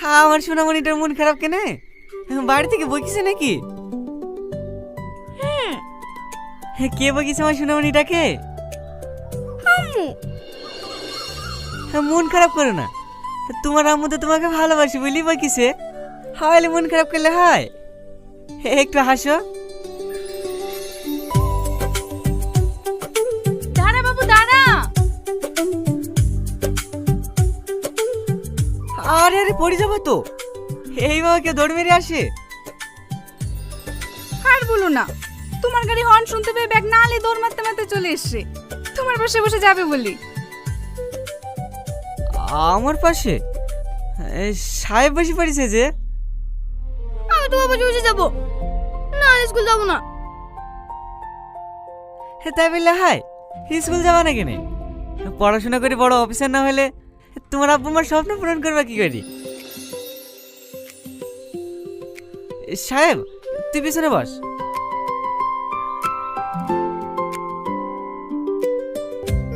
আমার সোনামণিটার মন খারাপ কেনে? বাড়ি থেকে বকিছে নাকি? কে বকিছে আমার সোনামণিটাকে? মন খারাপ করো না, তোমার আম্মু তো তোমাকে ভালোবাসি বলি বকিছে। হাওয়ালে মন খারাপ করলে হয়? একটু হাসো। দাঁড়া বাবু দাঁড়া। আরে আরে পড়ে যাবো তো, এই বাবাকে দৌড় মেরে আসে। আর বলো না, তোমার গাড়ি হর্ন শুনতে পেয়ে ব্যাগ না আলে দৌড় মারতে মারতে চলে এসছে তোমার পাশে বসে যাবে বলি। আমার পাশে সাহেব বসে পড়েছে যে। আমি তোমার পাশে বসে যাবো না, স্কুল যাবো না। তাই বললে হাই, স্কুল যাবা না কেনে? পড়াশোনা করে বড় অফিসার না হলে তোমার আব্বু আমার স্বপ্ন পূরণ করবা কি করি? সাহেব তুই পিছনে বস।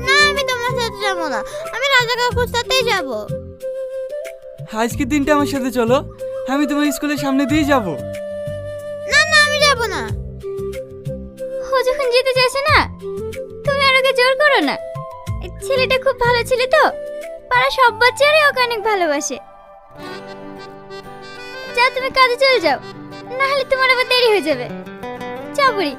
না আমি তোমার সাথে যাবো না, আমি রাজা কাকুর সাথেই যাবো। আজকের দিনটা আমার সাথে চলো, আমি তোমার স্কুলের সামনে দিয়ে যাব। না না আমি যাবো না। ও যখন যেতে চাইছে না, তুমি আর ওকে জোর করো না। এই ছেলেটা খুব ভালো ছেলে তো, পাড়া সব বাচ্চারাই ওকে অনেক ভালোবাসে। যাও তুমি কাজে চলে যাও, না হলে তোমার আবার দেরি হয়ে যাবে। যাও বুড়ি।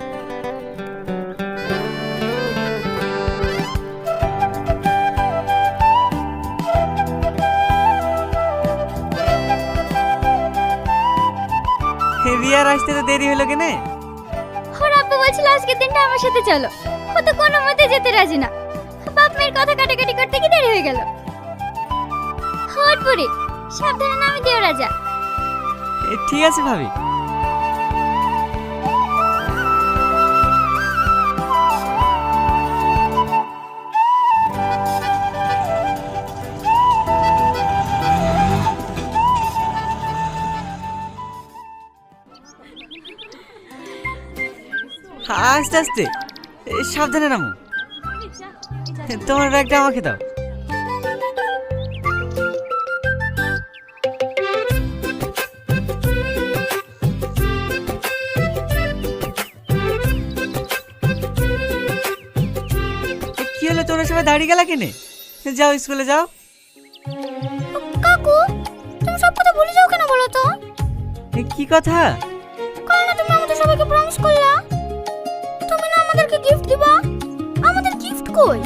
রিয়ার আসতে তো দেরি হলো কেনে? ওর আব্বু বলছিল আজকের দিনটা আমার সাথে চলো, ও তো কোনো মতে যেতে রাজি না। বাপ মেয়ের কথা কাটাকাটি করতে কি দেরি হয়ে গেল। হট বুড়ি, সাবধানে নামে দিও রাজা। ঠিক আছে ভাবি। আস্তে আস্তে, সাবধানে নামো। তোমার ব্যাগটা আমাকে দাও। কি হলো, তোমরা সবাই দাঁড়িয়ে গেলা কেনে? যাও স্কুলে যাও। কাকু তুমি সব কথা ভুলে যাও কেন বলো তো? কি কথা? কাল না তুমি আমাদের সবাইকে প্রমিস করলা তুমি না আমাদেরকে গিফট দিবা, আমাদের গিফট কই?